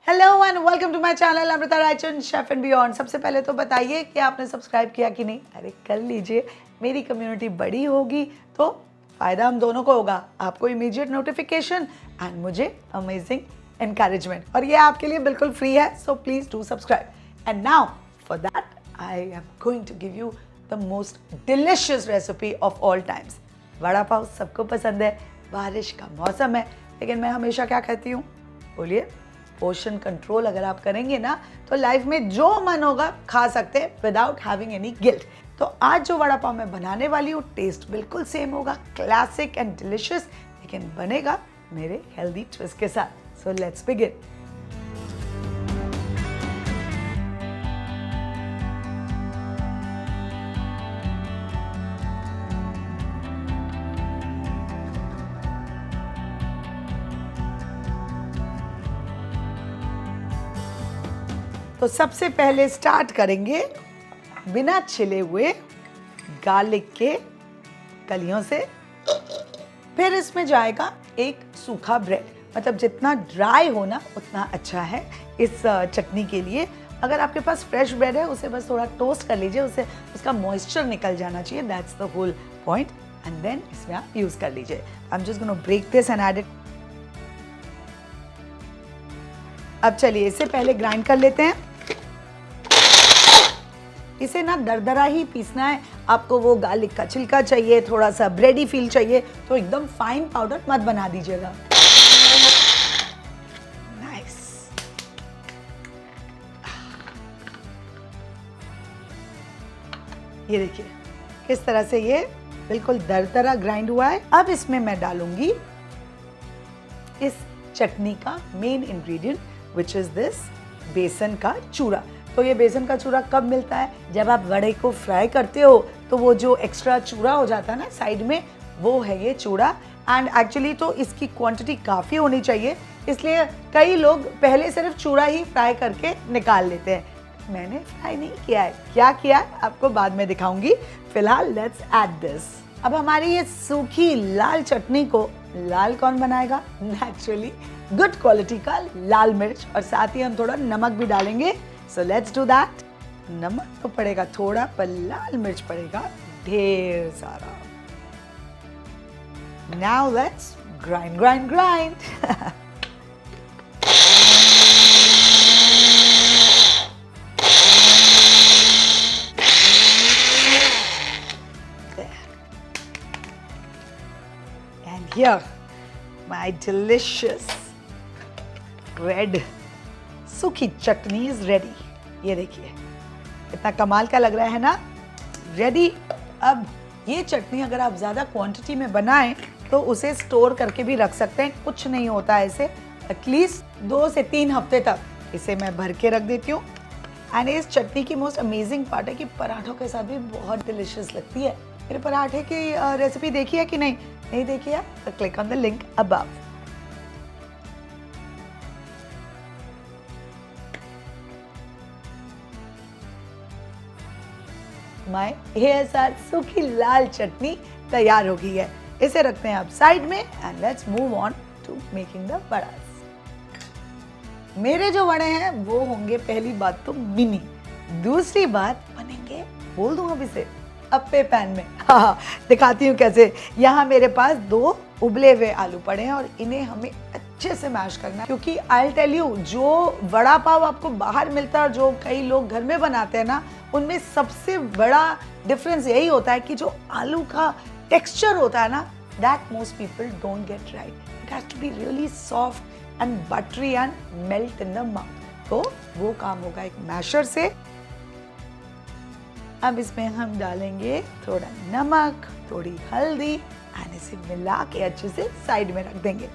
Hello and welcome to my channel Amrita Raichand chef and beyond. सबसे पहले तो बताइए कि आपने सब्सक्राइब किया कि नहीं। अरे कर लीजिए, मेरी कम्युनिटी बड़ी होगी तो फ़ायदा हम दोनों को होगा, आपको इमीडिएट नोटिफिकेशन एंड मुझे अमेजिंग एनकरेजमेंट, और ये आपके लिए बिल्कुल फ्री है, so please do subscribe. And now for that I am going to give you the most delicious recipe of all times. Vada pav सबको पसंद है, बारिश का मौसम है, लेकिन मैं हमेशा क्या कहती हूँ, बोलिए, पोर्शन कंट्रोल अगर आप करेंगे ना तो लाइफ में जो मन होगा खा सकते हैं विदाउट हैविंग एनी गिल्ट। तो आज जो वड़ा पाव मैं बनाने वाली हूँ टेस्ट बिल्कुल सेम होगा, क्लासिक एंड डिलिशियस, लेकिन बनेगा मेरे हेल्दी ट्विस्ट के साथ। So let's begin. तो सबसे पहले स्टार्ट करेंगे बिना छिले हुए गार्लिक के कलियों से। फिर इसमें जाएगा एक सूखा ब्रेड, मतलब जितना ड्राई हो ना उतना अच्छा है इस चटनी के लिए। अगर आपके पास फ्रेश ब्रेड है उसे बस थोड़ा टोस्ट कर लीजिए, उसे उसका मॉइस्चर निकल जाना चाहिए, that's the whole point. And then इसमें आप यूज कर लीजिए। I am just gonna break this and add it. अब चलिए इसे पहले ग्राइंड कर लेते हैं। इसे ना दरदरा ही पीसना है, आपको वो गार्लिक का छिलका चाहिए, थोड़ा सा ब्रेडी फील चाहिए, तो एकदम फाइन पाउडर मत बना दीजिएगा। नाइस। ये देखिए किस तरह से ये बिल्कुल दरदरा ग्राइंड हुआ है। अब इसमें मैं डालूंगी इस चटनी का main ingredient which is this बेसन का चूरा। तो ये बेसन का चूरा कब मिलता है, जब आप वड़े को फ्राई करते हो तो वो जो एक्स्ट्रा चूरा हो जाता है ना साइड में, वो है ये चूरा। एंड एक्चुअली तो इसकी क्वांटिटी काफ़ी होनी चाहिए, इसलिए कई लोग पहले सिर्फ चूरा ही फ्राई करके निकाल लेते हैं। मैंने फ्राई नहीं किया है, क्या किया है आपको बाद में दिखाऊंगी। फिलहाल लेट्स ऐड दिस। अब हमारी ये सूखी लाल चटनी को लाल कौन बनाएगा, नेचुरली गुड क्वालिटी का लाल मिर्च, और साथ ही हम थोड़ा नमक भी डालेंगे। So let's do that. नमक तो पड़ेगा थोड़ा, पर लाल मिर्च पड़ेगा ढेर सारा। Now let's grind grind grind. And here my delicious red सूखी चटनी इज रेडी। ये देखिए कितना कमाल का लग रहा है ना, रेडी। अब ये चटनी अगर आप ज़्यादा क्वांटिटी में बनाएं तो उसे स्टोर करके भी रख सकते हैं, कुछ नहीं होता है इसे, एटलीस्ट 2 से 3 हफ्ते तक इसे मैं भर के रख देती हूँ। एंड इस चटनी की मोस्ट अमेजिंग पार्ट है कि पराठों के साथ भी बहुत डिलिशियस लगती है। मेरे पराठे की रेसिपी देखी है कि नहीं देखी है तो click on the link above. My hairs are सूखी लाल चटनी तैयार हो गई है। इसे रखते हैं आप साइड में and let's move on to making the vadas. मेरे जो वड़े हैं वो होंगे, पहली बात तो मिनी, दूसरी बात बनेंगे, बोल दूं अब इसे, अप्पे पैन में। हाँ, दिखाती हूँ कैसे। यहाँ मेरे पास 2 उबले हुए आलू पड़े हैं और इन्हें हमें अच्छे से मैश करना है, क्योंकि आई टेल यू, जो वड़ा पाव आपको बाहर मिलता है और जो कई लोग घर में बनाते हैं ना, उनमें सबसे बड़ा डिफरेंस यही होता है कि जो आलू का टेक्सचर होता है ना, that most people don't get right. It has to be really soft and buttery and melt in the mouth. तो वो काम होगा एक मैशर से। अब इसमें हम डालेंगे थोड़ा नमक, थोड़ी हल्दी, एंड इसे मिला के अच्छे से साइड में रख देंगे।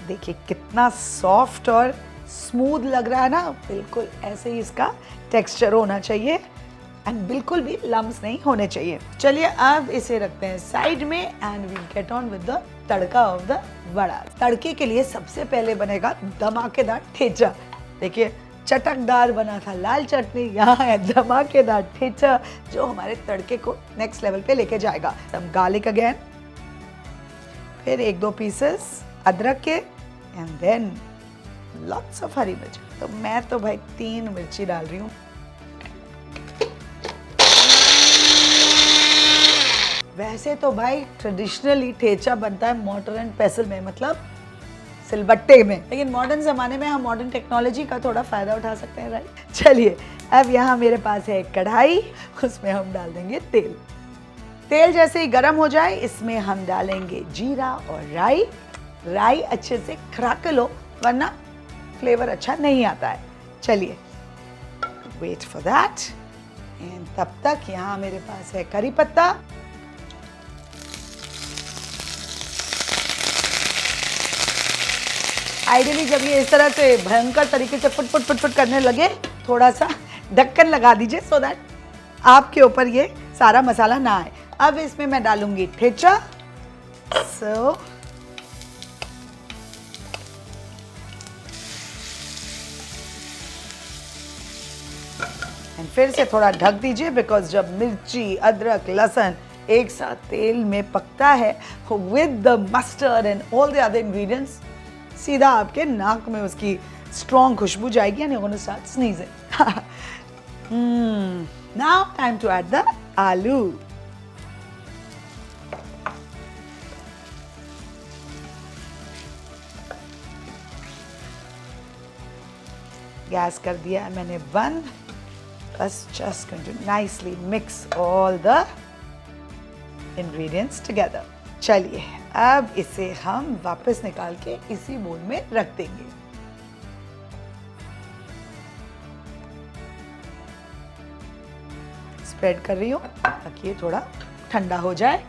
देखिए कितना सॉफ्ट और स्मूथ लग रहा है ना, बिल्कुल ऐसे ही इसका टेक्सचर होना चाहिए एंड बिल्कुल भी लम्स नहीं होने चाहिए। चलिए अब इसे रखते हैं साइड में and we get on with the tadka of the vada. तड़के के लिए सबसे पहले बनेगा धमाकेदार ठेचा। देखिए चटकदार बना था लाल चटनी, यहाँ है धमाकेदार ठेचा जो हमारे तड़के को नेक्स्ट लेवल पे लेके जाएगा। सब गार्लिक अगेन, फिर 1-2 पीसेस अदरक के, एंड देन लॉट्स ऑफ हरी मिर्च। तो मैं तो भाई 3 मिर्ची डाल रही हूँ। वैसे तो भाई ट्रेडिशनली ठेचा बनता है मोर्टर एंड पेसल में, मतलब सिलबट्टे में, लेकिन मॉडर्न ज़माने में हम मॉडर्न टेक्नोलॉजी का थोड़ा फ़ायदा उठा सकते हैं, राइट। चलिए अब यहाँ मेरे पास है एक कढ़ाई, उसमें हम डाल देंगे तेल। तेल जैसे ही गर्म हो जाए इसमें हम डालेंगे जीरा और राई। राई अच्छे से क्रैकल हो, वरना फ्लेवर अच्छा नहीं आता है। चलिए वेट फॉर दैट, एंड तब तक यहाँ मेरे पास है करी पत्ता। आइडियली जब ये इस तरह से भयंकर तरीके से फुट फुट फुट फुट करने लगे, थोड़ा सा ढक्कन लगा दीजिए सो दैट आपके ऊपर ये सारा मसाला ना आए। अब इसमें मैं डालूंगी ठेचा। सो फिर से थोड़ा ढक दीजिए, बिकॉज जब मिर्ची, अदरक, लहसुन एक साथ तेल में पकता है with the mustard and all the other ingredients, सीधा आपके नाक में उसकी स्ट्रॉन्ग खुशबू जाएगी and you gonna start sneezing. Now time to add the aloo. Gas कर दिया है मैंने बंद। बस just going to nicely mix all the ingredients together. चलिए अब इसे हम वापस निकाल के इसी बोल में रख देंगे। स्प्रेड कर रही हूँ ताकि ये थोड़ा ठंडा हो जाए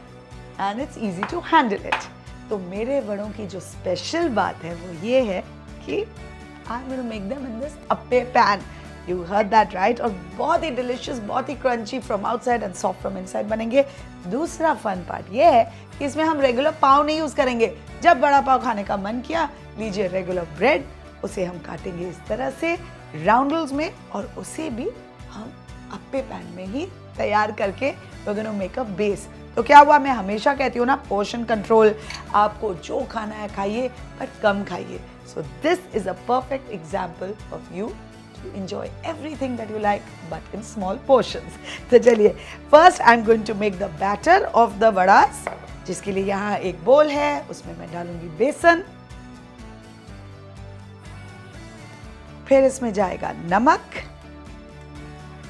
and it's easy to handle it. तो मेरे वड़ों की जो स्पेशल बात है वो ये है कि I'm going to make them in this appe pan. You heard that right? और बहुत ही डिलिशियस, बहुत ही crunchy from outside and soft from inside बनेंगे। दूसरा फन पार्ट ये है कि इसमें हम रेगुलर पाव नहीं यूज करेंगे। जब बड़ा पाव खाने का मन किया, लीजिए रेगुलर ब्रेड, उसे हम काटेंगे इस तरह से राउंडल्स में और उसे भी हम अप्पे पैन में ही तैयार करके we're going to make a base। तो क्या हुआ, मैं हमेशा कहती हूँ ना, पोर्शन कंट्रोल, आपको जो खाना है खाइए पर कम खाइए। So this is a perfect example of you to enjoy everything that you like but in small portions। तो चलिए first I'm going to make the batter of the vadas, जिसके लिए यहाँ एक बोल है, उसमें मैं डालूंगी बेसन, फिर इसमें जाएगा नमक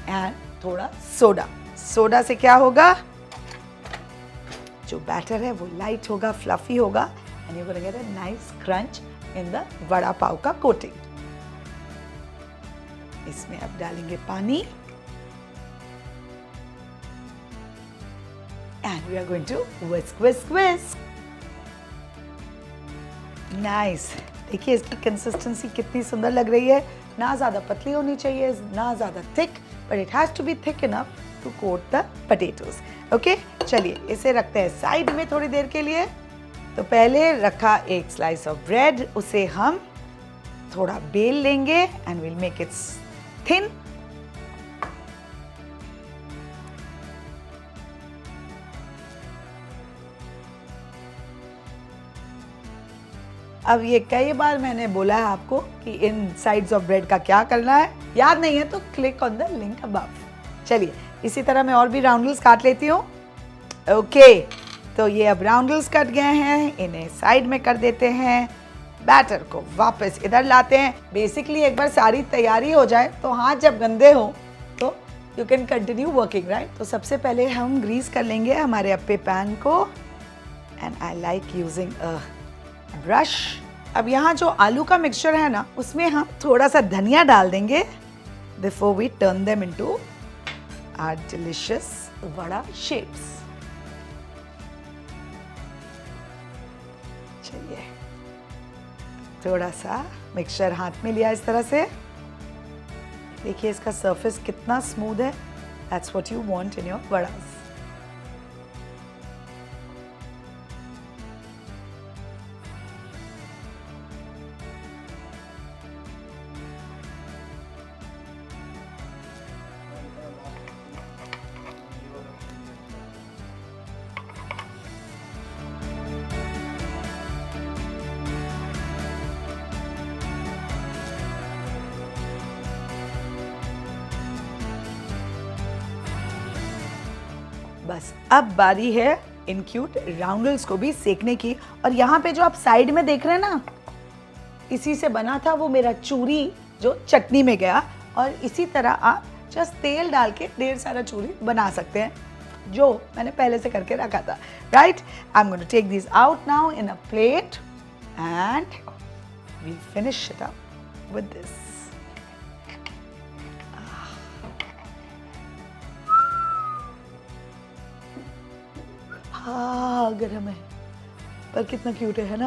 एंड थोड़ा सोडा। सोडा से क्या होगा, जो बैटर है वो लाइट होगा, फ्लफी होगा and you gonna get a nice crunch in the vada pav का कोटिंग। इसमें अब डालेंगे पानी and we are going to whisk whisk whisk। Nice, देखिए इसकी कंसिस्टेंसी कितनी सुंदर लग रही है। ना ज्यादा पतली होनी चाहिए, ना ज्यादा thick, but it has to be thick enough to coat the potatoes. Okay, चलिए इसे रखते हैं साइड में थोड़ी देर के लिए। तो पहले रखा एक स्लाइस ऑफ ब्रेड, उसे हम थोड़ा बेल लेंगे and will make it thin. अब ये कई बार मैंने बोला है आपको कि इन साइड्स ऑफ ब्रेड का क्या करना है, याद नहीं है तो click on the link above. चलिए इसी तरह मैं और भी राउंडल्स काट लेती हूँ। ओके, तो ये अब राउंडल्स कट गए हैं, इन्हें साइड में कर देते हैं। बैटर को वापस इधर लाते हैं। बेसिकली एक बार सारी तैयारी हो जाए तो हाथ जब गंदे हो तो you can continue working, right. तो सबसे पहले हम ग्रीस कर लेंगे हमारे अप्पे पैन को and I like using a brush. अब यहाँ जो आलू का मिक्सचर है ना, उसमें हम थोड़ा सा धनिया डाल देंगे before we turn them into our delicious vada shapes. चलिए थोड़ा सा मिक्सचर हाथ में लिया इस तरह से, देखिए इसका सरफेस कितना स्मूथ है। That's what you want in your vadas. बस अब बारी है इन क्यूट राउंडल्स को भी सेकने की। और यहाँ पे जो आप साइड में देख रहे हैं ना, इसी से बना था वो मेरा चूरी जो चटनी में गया। और इसी तरह आप जस्ट तेल डाल के ढेर सारा चूरी बना सकते हैं, जो मैंने पहले से करके रखा था। Right, I am going to take this out now in a plate and we finish it up with this. हाँ, गरम है पर कितना क्यूट है ना।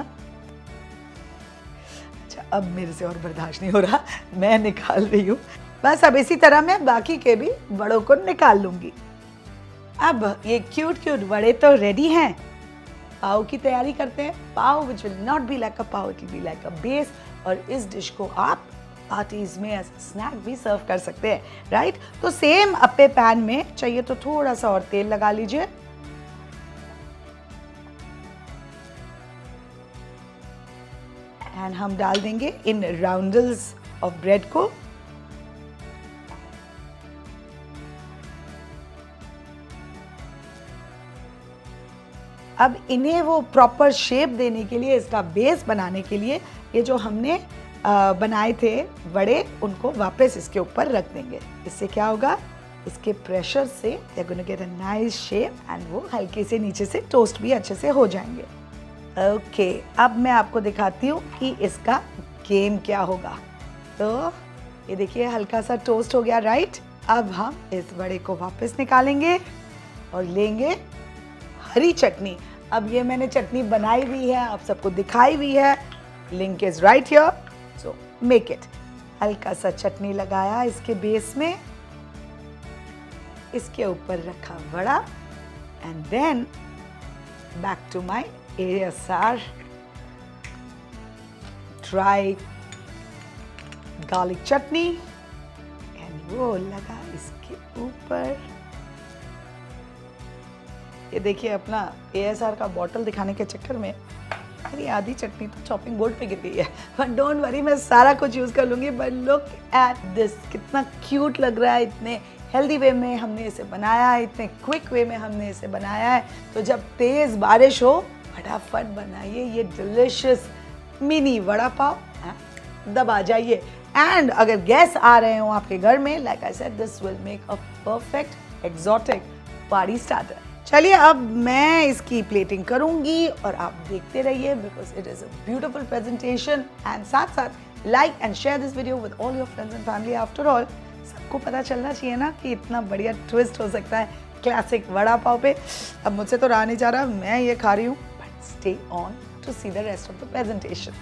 अच्छा, अब मेरे से और बर्दाश्त नहीं हो रहा, मैं निकाल रही हूँ। बस अब इसी तरह मैं बाकी के भी वड़ों को निकाल लूंगी। अब ये क्यूट क्यूट वड़े तो रेडी हैं। पाव की तैयारी करते हैं। Pav which will not be like a pav, it will be like a base. और इस डिश को आप पार्टीज में एज स्नैक भी सर्व कर सकते हैं। राइट, तो सेम अप्पे पैन में चाहिए तो थोड़ा सा और तेल लगा लीजिए। एंड हम डाल देंगे इन राउंडल्स ऑफ ब्रेड को। अब इन्हें वो प्रॉपर शेप देने के लिए, इसका बेस बनाने के लिए, ये जो हमने बनाए थे वड़े, उनको वापस इसके ऊपर रख देंगे। इससे क्या होगा, इसके प्रेशर से they are going to get a nice shape and वो हल्के से नीचे से टोस्ट भी अच्छे से हो जाएंगे। ओके, अब मैं आपको दिखाती हूँ कि इसका गेम क्या होगा। तो ये देखिए हल्का सा टोस्ट हो गया। राइट, अब हम इस वड़े को वापस निकालेंगे और लेंगे हरी चटनी। अब ये मैंने चटनी बनाई हुई है, आप सबको दिखाई हुई है, link is right here, so make it. हल्का सा चटनी लगाया इसके बेस में, इसके ऊपर रखा vada and then back to my ASR dry garlic chutney and वो लगा इसके ऊपर। ये देखिए अपना ASR का बॉटल दिखाने के चक्कर में मेरी आधी चटनी तो चॉपिंग बोर्ड पे गिर गई है, बट डोंट वरी, मैं सारा कुछ यूज कर लूंगी। बट लुक एट दिस, कितना क्यूट लग रहा है। इतने हेल्दी वे में हमने इसे बनाया है, इतने क्विक वे में हमने इसे बनाया है। तो जब तेज बारिश हो, फटाफट बनाइए ये डिलिशियस मिनी वड़ा पाव, दबा जाइए। एंड अगर गेस्ट आ रहे हो आपके घर में, like I said, this will make a perfect exotic party starter. चलिए अब मैं इसकी प्लेटिंग करूंगी और आप देखते रहिए, because it is a beautiful presentation. And साथ साथ like and share this video with all your friends and family. After all सबको पता चलना चाहिए ना कि इतना बढ़िया ट्विस्ट हो सकता है क्लासिक वड़ा पाव पे। अब मुझसे तो रहा नहीं जा रहा, मैं ये खा रही हूँ, but stay on to see the rest of the presentation.